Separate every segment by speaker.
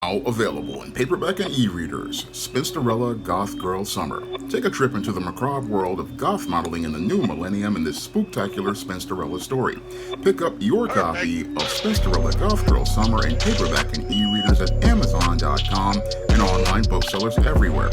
Speaker 1: Now available in paperback and e-readers, Spinsterella Goth Girl Summer. Take a trip into the macabre world of goth modeling in the new millennium in this spooktacular Spinsterella story. Pick up your copy of Spinsterella Goth Girl Summer in paperback and e-readers at Amazon.com and online booksellers everywhere.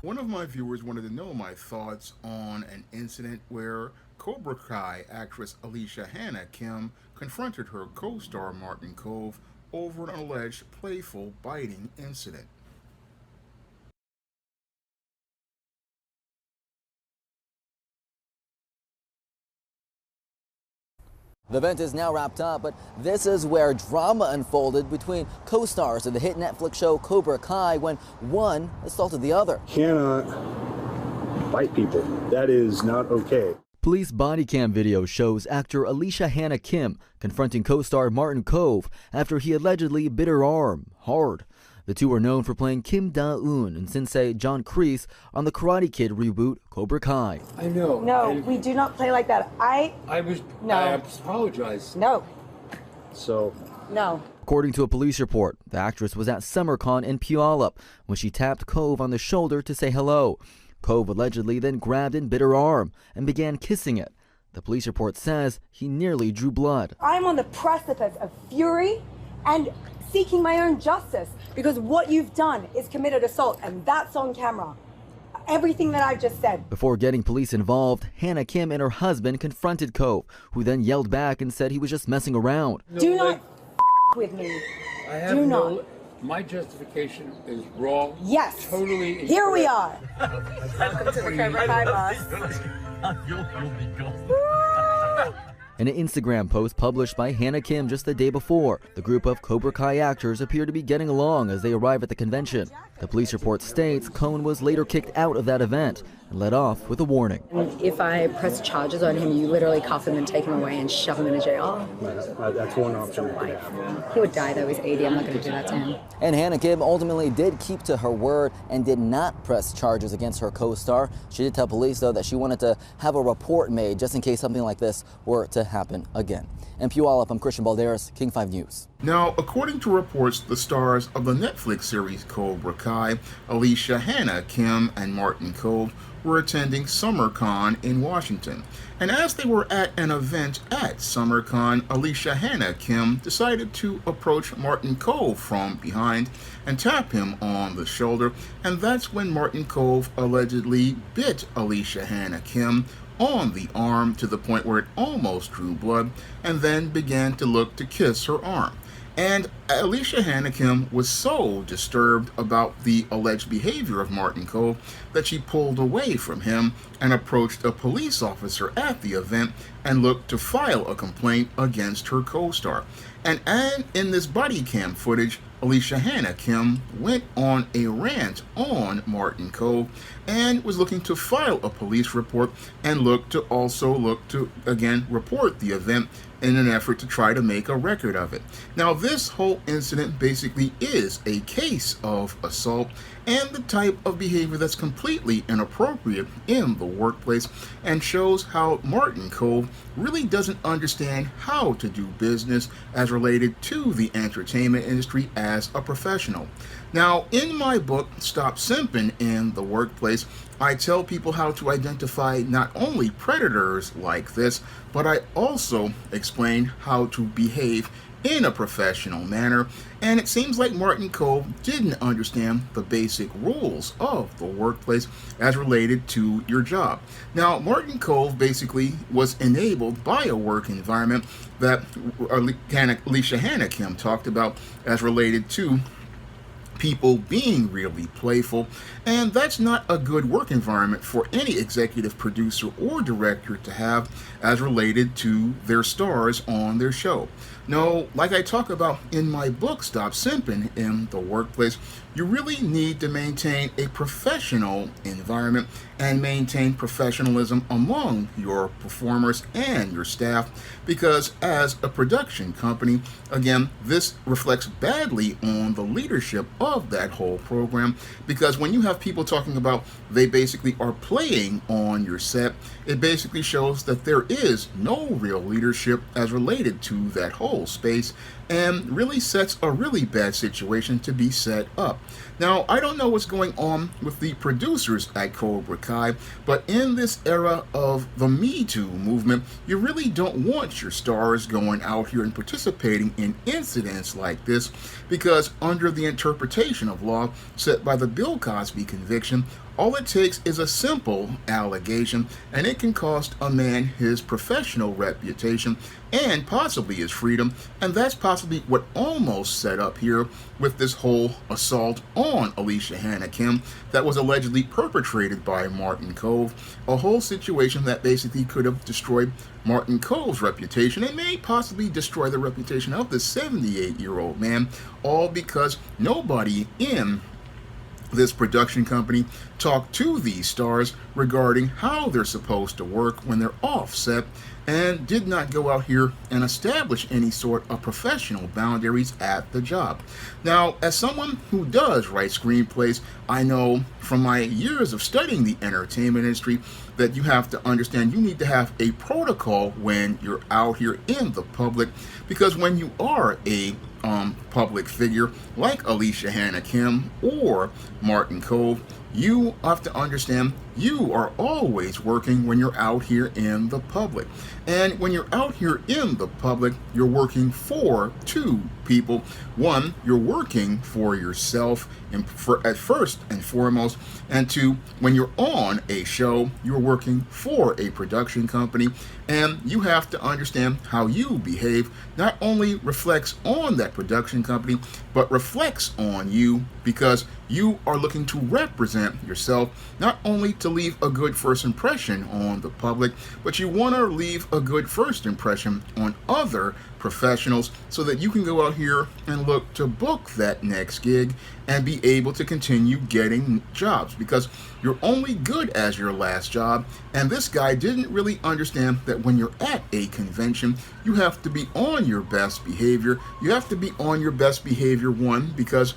Speaker 1: One of my viewers wanted to know my thoughts on an incident where Cobra Kai actress Alicia Hannah Kim confronted her co-star Martin Kove over an alleged playful biting incident.
Speaker 2: The event is now wrapped up, but this is where drama unfolded between co-stars of the hit Netflix show Cobra Kai when one assaulted the other.
Speaker 3: Cannot bite people. That is not okay.
Speaker 2: Police body cam video shows actor Alicia Hannah Kim confronting co-star Martin Kove after he allegedly bit her arm hard. The two are known for playing Kim Da-eun and Sensei John Kreese on the Karate Kid reboot Cobra Kai.
Speaker 3: I know.
Speaker 4: No, we do not play like that. I
Speaker 3: apologize.
Speaker 4: No.
Speaker 3: So.
Speaker 4: No.
Speaker 2: According to a police report, the actress was at SummerCon in Puyallup when she tapped Kove on the shoulder to say hello. Kove allegedly then grabbed and bit her arm and began kissing it. The police report says he nearly drew blood.
Speaker 4: I'm on the precipice of fury and seeking my own justice because what you've done is committed assault, and that's on camera. Everything that I've just said.
Speaker 2: Before getting police involved, Hannah Kim and her husband confronted Kove, who then yelled back and said he was just messing around.
Speaker 4: Do not with me.
Speaker 5: I have
Speaker 4: Do
Speaker 5: no,
Speaker 4: not.
Speaker 5: My justification is wrong.
Speaker 4: Yes.
Speaker 5: Totally incorrect.
Speaker 4: Here we are. Welcome to the Cobra Kai boss.
Speaker 2: In an Instagram post published by Hannah Kim just the day before, the group of Cobra Kai actors appear to be getting along as they arrive at the convention. The police report states Cohn was later kicked out of that event and let off with a warning.
Speaker 6: If I press charges on him, you literally cuff him and take him away and shove him in a jail.
Speaker 3: That's one option that could happen.
Speaker 6: He would die though, he's 80, I'm not going to do that to him.
Speaker 2: And Hannah Kim ultimately did keep to her word and did not press charges against her co-star. She did tell police, though, that she wanted to have a report made just in case something like this were to happen again. In Puyallup, I'm Christian Balderas, King 5 News.
Speaker 1: Now, according to reports, the stars of the Netflix series Cobra Kai, Alicia Hannah Kim and Martin Kove, were attending SummerCon in Washington. And as they were at an event at SummerCon, Alicia Hannah Kim decided to approach Martin Kove from behind and tap him on the shoulder, and that's when Martin Kove allegedly bit Alicia Hannah Kim on the arm to the point where it almost drew blood, and then began to look to kiss her arm. And Alicia Hannah Kim was so disturbed about the alleged behavior of Martin Kove that she pulled away from him and approached a police officer at the event and looked to file a complaint against her co-star. And in this body cam footage, Alicia Hannah Kim went on a rant on Martin Kove and was looking to file a police report and look to again report the event in an effort to try to make a record of it. Now, this whole incident basically is a case of assault and the type of behavior that's completely inappropriate in the workplace, and shows how Martin Kove really doesn't understand how to do business as related to the entertainment industry as a professional. Now, in my book, Stop Simping in the Workplace, I tell people how to identify not only predators like this, but I also explain how to behave in a professional manner, and it seems like Martin Kove didn't understand the basic rules of the workplace as related to your job. Now, Martin Kove basically was enabled by a work environment that Alicia Hannah Kim talked about as related to people being really playful, and that's not a good work environment for any executive producer or director to have as related to their stars on their show. No, like I talk about in my book, Stop Simping in the Workplace, you really need to maintain a professional environment and maintain professionalism among your performers and your staff, because as a production company, again, this reflects badly on the leadership of that whole program, because when you have people talking about they basically are playing on your set, it basically shows that there is no real leadership as related to that whole space, and really sets a really bad situation to be set up. Now, I don't know what's going on with the producers at Cobra Kai, but in this era of the Me Too movement, you really don't want your stars going out here and participating in incidents like this, because under the interpretation of law set by the Bill Cosby conviction, all it takes is a simple allegation, and it can cost a man his professional reputation and possibly his freedom. And that's possibly what almost set up here with this whole assault on Alicia Hannah Kim that was allegedly perpetrated by Martin Kove. A whole situation that basically could have destroyed Martin Kove's reputation and may possibly destroy the reputation of the 78-year-old man, all because nobody in this production company talked to these stars regarding how they're supposed to work when they're off set, and did not go out here and establish any sort of professional boundaries at the job. Now, as someone who does write screenplays, I know from my years of studying the entertainment industry that you have to understand you need to have a protocol when you're out here in the public, because when you are a public figure like Alicia Hannah Kim or Martin Kove, you have to understand you are always working when you're out here in the public. And when you're out here in the public, you're working for two people. One, you're working for yourself at first and foremost. And two, when you're on a show, you're working for a production company. And you have to understand how you behave not only reflects on that production company, but reflects on you, because you are looking to represent yourself, not only to leave a good first impression on the public, but you want to leave a good first impression on other professionals so that you can go out here and look to book that next gig and be able to continue getting jobs, because you're only good as your last job. And this guy didn't really understand that when you're at a convention, you have to be on your best behavior. You have to be on your best behavior, one, because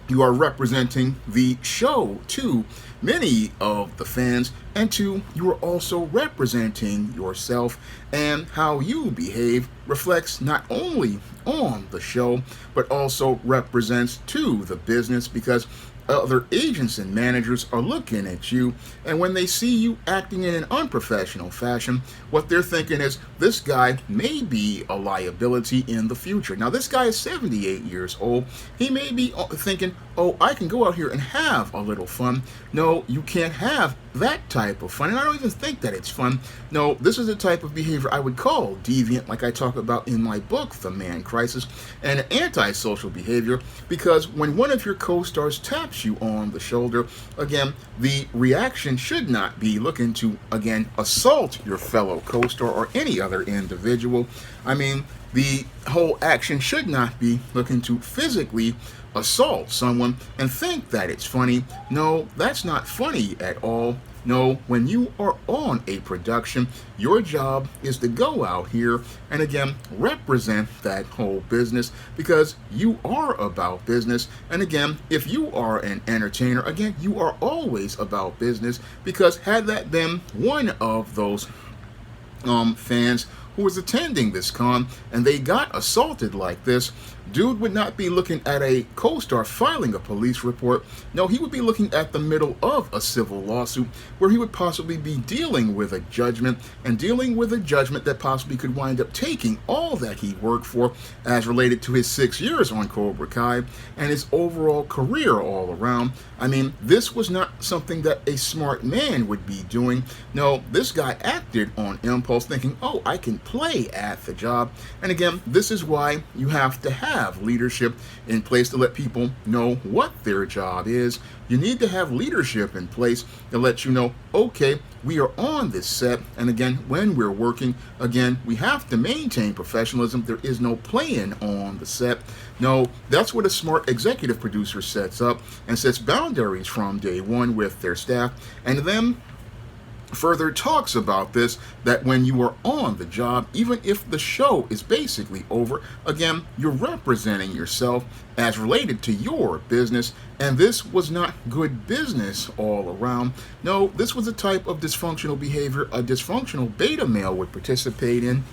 Speaker 1: you are representing the show to many of the fans, and two, you are also representing yourself, and how you behave reflects not only on the show, but also represents to the business, because other agents and managers are looking at you, and when they see you acting in an unprofessional fashion, what they're thinking is, this guy may be a liability in the future. Now, this guy is 78 years old. He may be thinking, oh, I can go out here and have a little fun. No, you can't have that type of fun, and I don't even think that it's fun. No, this is the type of behavior I would call deviant, like I talk about in my book, The Man Crisis, and antisocial behavior, because when one of your co-stars taps you on the shoulder, again, the reaction should not be looking to, again, assault your fellow co-star or any other individual. I mean, the whole action should not be looking to physically assault someone and think that it's funny. No, that's not funny at all. No, when you are on a production, your job is to go out here and, again, represent that whole business, because you are about business. And again, if you are an entertainer, again, you are always about business, because had that been one of those fans who was attending this con and they got assaulted like this, dude would not be looking at a co-star filing a police report. No, he would be looking at the middle of a civil lawsuit where he would possibly be dealing with a judgment, and dealing with a judgment that possibly could wind up taking all that he worked for as related to his 6 years on Cobra Kai and his overall career all around. I mean, this was not something that a smart man would be doing. No, this guy acted on impulse, thinking, oh, I can play at the job. And again, this is why you have to have leadership in place to let people know what their job is. You need to have leadership in place to let you know, okay, we are on this set, and again, when we're working, again, we have to maintain professionalism. There is no playing on the set. No, that's what a smart executive producer sets up and sets boundaries from day one with their staff, and then further talks about this, that when you are on the job, even if the show is basically over, again, you're representing yourself as related to your business, and this was not good business all around. No, this was a type of dysfunctional behavior a dysfunctional beta male would participate in,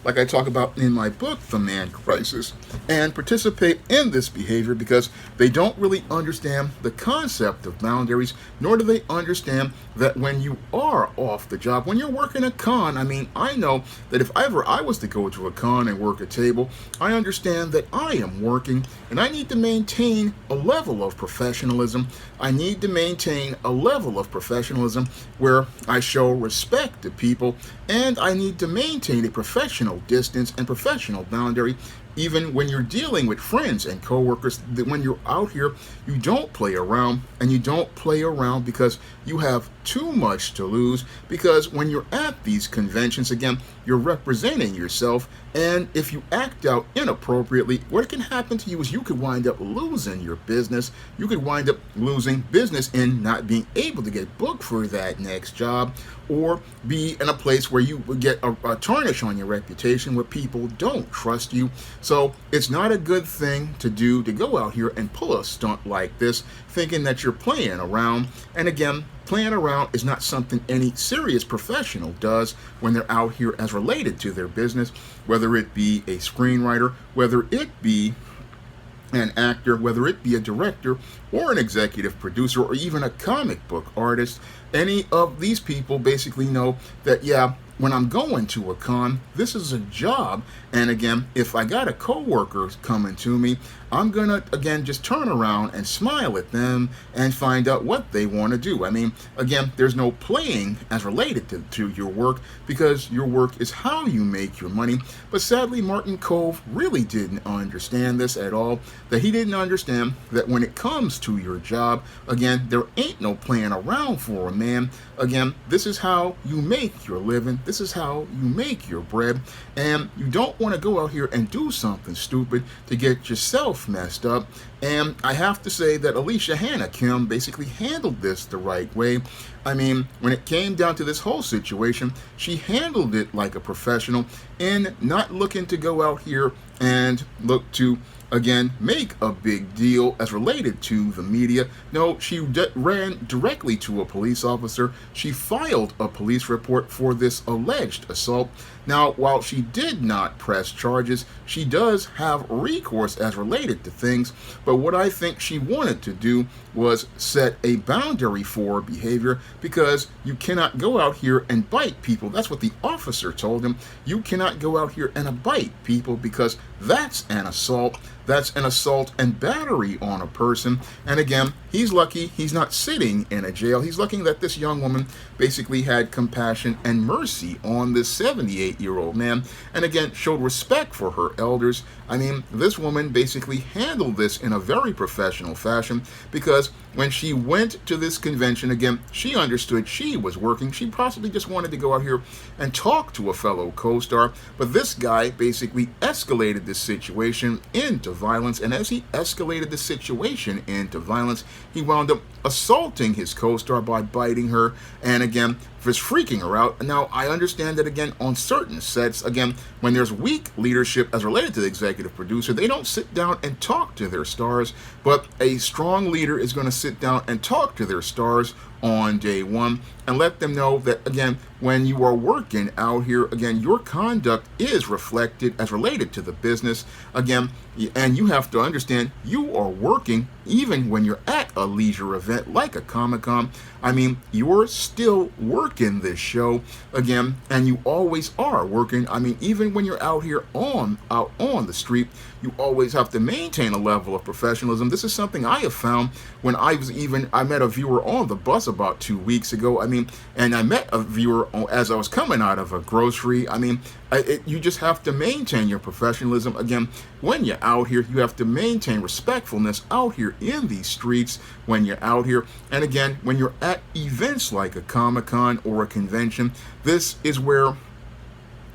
Speaker 1: like I talk about in my book, The Man Crisis, and participate in this behavior because they don't really understand the concept of boundaries, nor do they understand that when you are off the job, when you're working a con, I mean, I know that if ever I was to go to a con and work a table, I understand that I am working and I need to maintain a level of professionalism. I need to maintain a level of professionalism where I show respect to people, and I need to maintain a professional distance and professional boundary. Even when you're dealing with friends and coworkers, that when you're out here, you don't play around, and you don't play around because you have too much to lose. Because when you're at these conventions, again, you're representing yourself, and if you act out inappropriately, what can happen to you is you could wind up losing your business. You could wind up losing business and not being able to get booked for that next job, or be in a place where you would get a tarnish on your reputation, where people don't trust you. So it's not a good thing to do, to go out here and pull a stunt like this, thinking that you're playing around. And again, playing around is not something any serious professional does when they're out here as related to their business, whether it be a screenwriter, whether it be an actor, whether it be a director or an executive producer or even a comic book artist. Any of these people basically know that, yeah, when I'm going to a con, this is a job. And again, if I got a coworker coming to me, I'm gonna, again, just turn around and smile at them and find out what they want to do. I mean, again, there's no playing as related to your work, because your work is how you make your money. But sadly, Martin Kove really didn't understand this at all, that he didn't understand that when it comes to your job, again, there ain't no playing around for a man. Again, this is how you make your living. This is how you make your bread, and you don't want to go out here and do something stupid to get yourself messed up. And I have to say that Alicia Kim basically handled this the right way. I mean, when it came down to this whole situation, she handled it like a professional, and not looking to go out here and look to, again, make a big deal as related to the media. No, she ran directly to a police officer. She filed a police report for this alleged assault. Now, while she did not press charges, she does have recourse as related to things. But what I think she wanted to do was set a boundary for behavior, because you cannot go out here and bite people. That's what the officer told him. You cannot go out here and bite people, because that's an assault. That's an assault and battery on a person. And again, he's lucky he's not sitting in a jail. He's lucky that this young woman basically had compassion and mercy on this 78-year-old man, and again, showed respect for her elders. I mean, this woman basically handled this in a very professional fashion, because when she went to this convention, again, she understood she was working. She possibly just wanted to go out here and talk to a fellow co-star, but this guy basically escalated this situation into violence, and as he escalated the situation into violence, he wound up assaulting his co-star by biting her, and again, just freaking her out. Now, I understand that, again, on certain sets, again, when there's weak leadership as related to the executive producer, they don't sit down and talk to their stars, but a strong leader is going to sit down and talk to their stars on day one and let them know that, again, when you are working out here, again, your conduct is reflected as related to the business, again, and you have to understand you are working even when you're at a leisure event like a Comic-Con. I mean, you're still working this show, again, and you always are working. I mean, even when you're out here out on the street, you always have to maintain a level of professionalism. This is something I have found when I met a viewer on the bus about 2 weeks ago. I mean, and I met a viewer as I was coming out of a grocery. I mean, you just have to maintain your professionalism. Again, when you're out here, you have to maintain respectfulness out here in these streets when you're out here. And again, when you're at events like a Comic-Con or a convention, this is where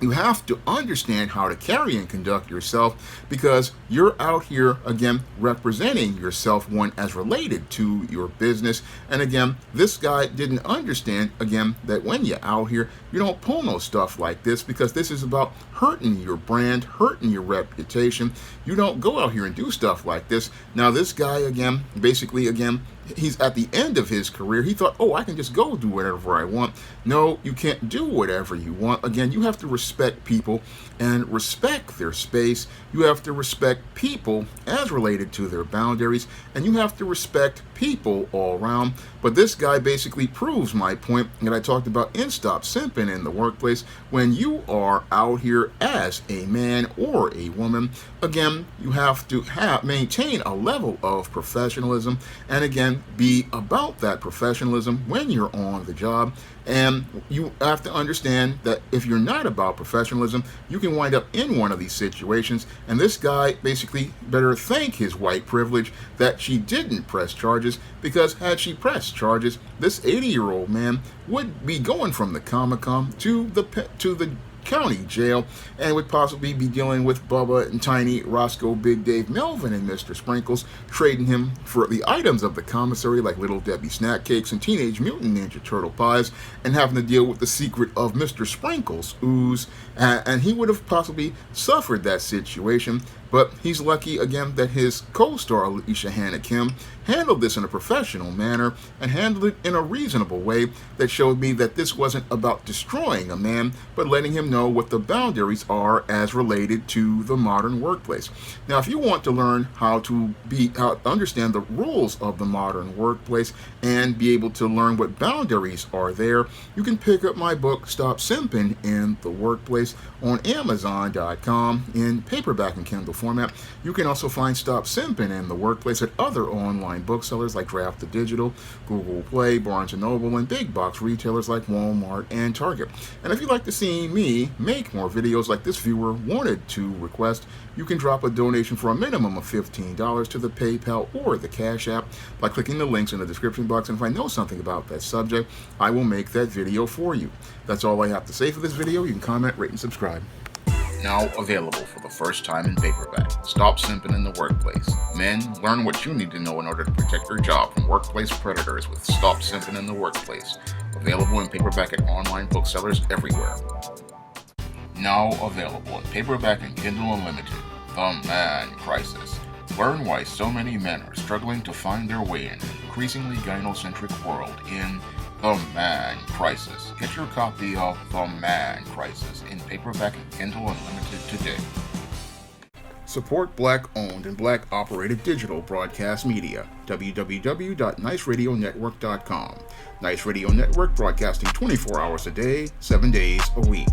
Speaker 1: You have to understand how to carry and conduct yourself, because you're out here, again, representing yourself, one, as related to your business. And again, this guy didn't understand, again, that when you're out here, you don't pull no stuff like this, because this is about hurting your brand, hurting your reputation. You don't go out here and do stuff like this. Now, this guy, again, basically, again, he's at the end of his career. He thought, oh, I can just go do whatever I want. No, you can't do whatever you want. Again, you have to respect people and respect their space. You have to respect people as related to their boundaries, and you have to respect people all around. But this guy basically proves my point that I talked about in Stop Simping in the Workplace. When you are out here as a man or a woman, again, you have to maintain a level of professionalism, and again, be about that professionalism when you're on the job. And you have to understand that if you're not about professionalism, you can wind up in one of these situations. And this guy basically better thank his white privilege that she didn't press charges, because had she pressed charges, this 80-year-old man would be going from the Comic-Con to the county jail, and would possibly be dealing with Bubba and Tiny, Roscoe, Big Dave, Melvin, and Mr. Sprinkles, trading him for the items of the commissary like Little Debbie snack cakes and Teenage Mutant Ninja Turtle pies, and having to deal with the secret of Mr. Sprinkles ooze, and he would have possibly suffered that situation. But he's lucky, again, that his co-star Alicia Hannah Kim handled this in a professional manner and handled it in a reasonable way that showed me that this wasn't about destroying a man, but letting him know what the boundaries are as related to the modern workplace. Now, if you want to learn how to understand the rules of the modern workplace and be able to learn what boundaries are there, you can pick up my book, Stop Simping in the Workplace, on Amazon.com in paperback and Kindle format. You can also find Stop Simping in the Workplace at other online booksellers like Draft the Digital, Google Play, Barnes & Noble, and big box retailers like Walmart and Target. And if you'd like to see me make more videos like this viewer wanted to request, you can drop a donation for a minimum of $15 to the PayPal or the Cash App by clicking the links in the description box, and if I know something about that subject, I will make that video for you. That's all I have to say for this video. You can comment, rate, and subscribe. Now available for the first time in paperback. Stop Simping in the Workplace. Men, learn what you need to know in order to protect your job from workplace predators with Stop Simping in the Workplace. Available in paperback at online booksellers everywhere. Now available in paperback and Kindle Unlimited. The Man Crisis. Learn why so many men are struggling to find their way in an increasingly gynocentric world in The Man Crisis. Get your copy of The Man Crisis in paperback and Kindle Unlimited today. Support Black-owned and Black-operated digital broadcast media. www.niceradionetwork.com. Nice Radio Network, broadcasting 24 hours a day, 7 days a week.